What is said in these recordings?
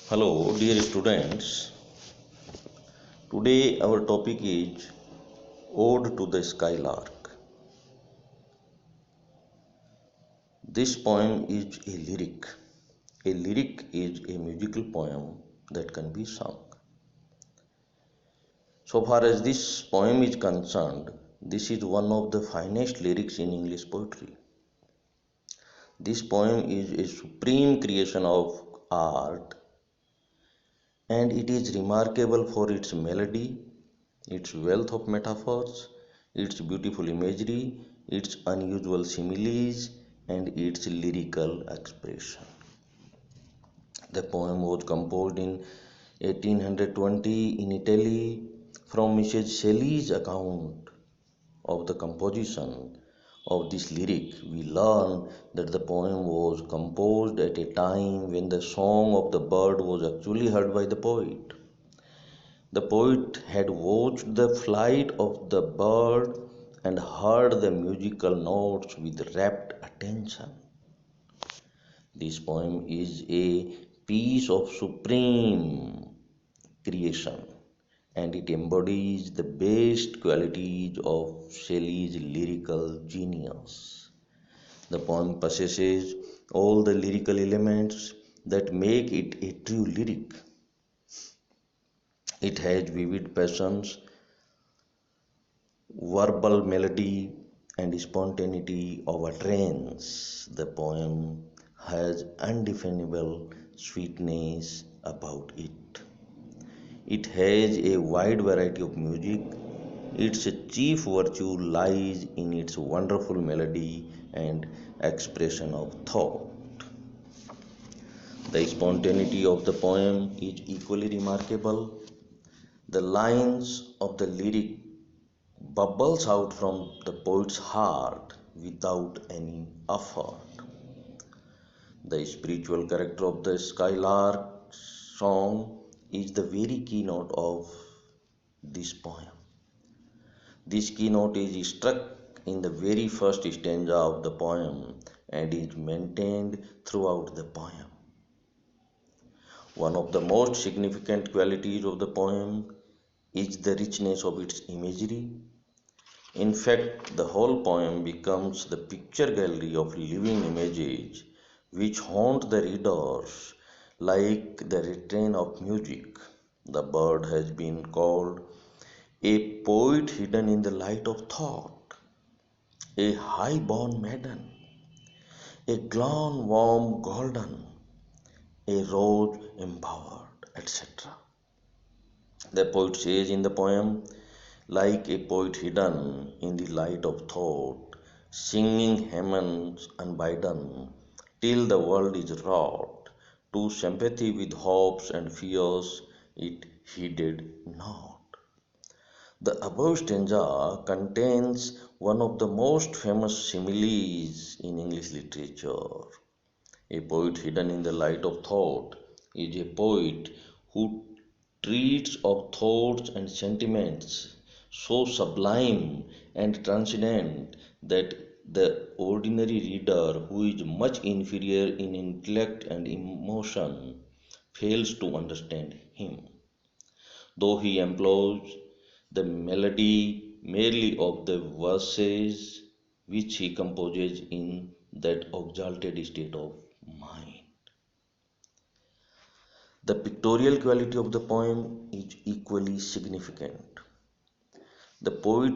Hello, dear students. Today our topic is Ode to the Skylark. This poem is a lyric. A lyric is a musical poem that can be sung. So far as this poem is concerned, this is one of the finest lyrics in English poetry. This poem is a supreme creation of art and it is remarkable for its melody, its wealth of metaphors, its beautiful imagery, its unusual similes, and its lyrical expression. The poem was composed in 1820 in Italy. From Mrs. Shelley's account of the composition of this lyric, we learn that the poem was composed at a time when the song of the bird was actually heard by the poet. The poet had watched the flight of the bird and heard the musical notes with rapt attention. This poem is a piece of supreme creation and it embodies the best qualities of Shelley's lyrical genius. The poem possesses all the lyrical elements that make it a true lyric. It has vivid passions, verbal melody, and spontaneity of utterance. The poem has undefinable sweetness about it. It has a wide variety of music. Its chief virtue lies in its wonderful melody and expression of thought. The spontaneity of the poem is equally remarkable. The lines of the lyric bubbles out from the poet's heart without any effort. The spiritual character of the Skylark song is the very keynote of this poem. This keynote is struck in the very first stanza of the poem and is maintained throughout the poem. One of the most significant qualities of the poem is the richness of its imagery. In fact, the whole poem becomes the picture gallery of living images which haunt the readers like the refrain of music. The bird has been called a poet hidden in the light of thought, a high-born maiden, a glen warm golden, a rose embowered, etc. The poet says in the poem, like a poet hidden in the light of thought, singing hymns unbidden, till the world is wrought, to sympathy with hopes and fears it heeded not. The above stanza contains one of the most famous similes in English literature. A poet hidden in the light of thought is a poet who treats of thoughts and sentiments so sublime and transcendent that the ordinary reader, who is much inferior in intellect and emotion, fails to understand him. Though he employs the melody merely of the verses which he composes in that exalted state of mind. The pictorial quality of the poem is equally significant. The poet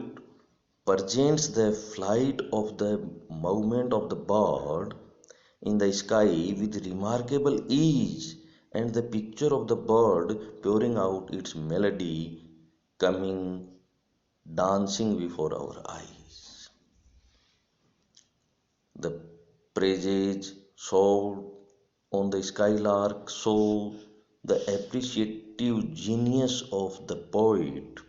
presents the flight of the movement of the bird in the sky with remarkable ease and the picture of the bird pouring out its melody coming dancing before our eyes. The praises showered on the skylark show the appreciative genius of the poet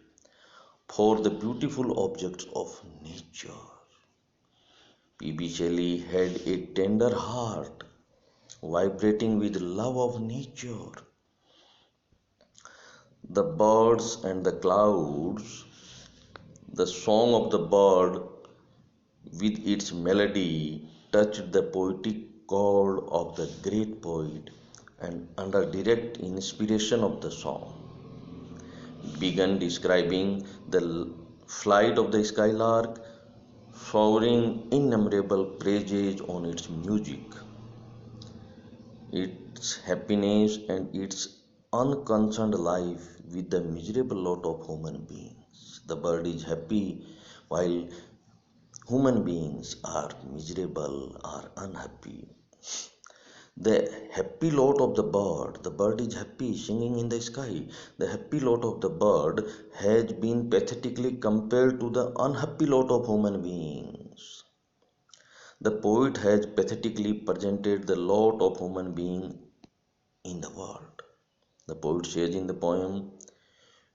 for the beautiful objects of nature. P.B. Shelley had a tender heart, vibrating with love of nature. The birds and the clouds, the song of the bird with its melody touched the poetic chord of the great poet and under direct inspiration of the song, began describing the flight of the skylark, showering innumerable praises on its music, its happiness, and its unconcerned life with the miserable lot of human beings. The bird is happy while human beings are miserable or unhappy. The happy lot of the bird is happy singing in the sky. The happy lot of the bird has been pathetically compared to the unhappy lot of human beings. The poet has pathetically presented the lot of human beings in the world. The poet says in the poem,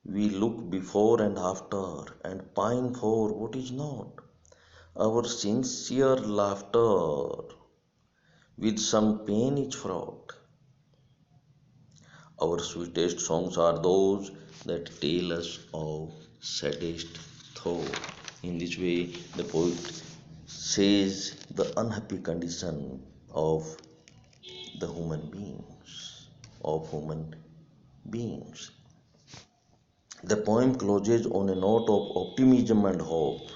"We look before and after and pine for what is not. Our sincere laughter with some pain is fraught. Our sweetest songs are those that tell us of saddest thought." In this way, the poet says the unhappy condition of the human beings. The poem closes on a note of optimism and hope.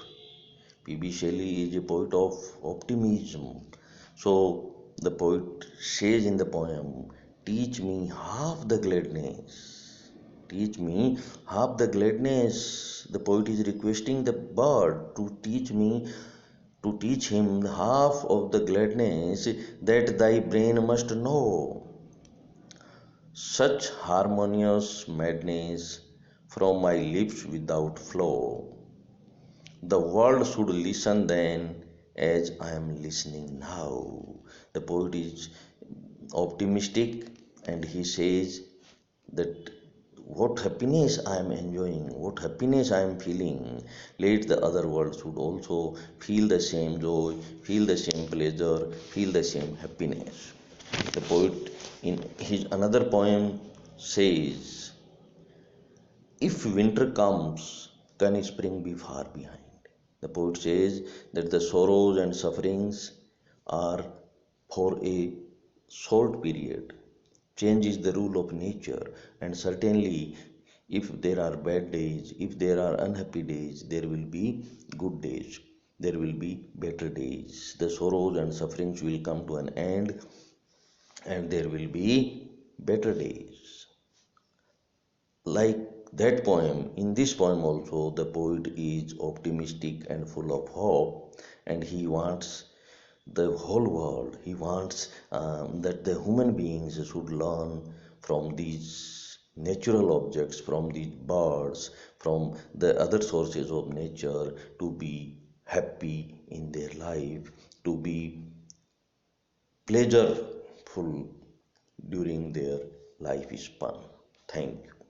P.B. Shelley is a poet of optimism. So the poet says in the poem, "Teach me half the gladness. Teach me half the gladness." The poet is requesting the bird to teach him half of the gladness that thy brain must know. Such harmonious madness from my lips without flaw. The world should listen then as I am listening now. The poet is optimistic and he says that what happiness I am enjoying, what happiness I am feeling, let the other world should also feel the same joy, feel the same pleasure, feel the same happiness. The poet in his another poem says, "If winter comes, can spring be far behind?" The poet says that the sorrows and sufferings are for a short period. Change is the rule of nature, and certainly, if there are bad days, if there are unhappy days, there will be good days, there will be better days. The sorrows and sufferings will come to an end, and there will be better days. Like that poem, in this poem also, the poet is optimistic and full of hope, and he wants the whole world, he wants that the human beings should learn from these natural objects, from these birds, from the other sources of nature, to be happy in their life, to be pleasureful during their life span. Thank you.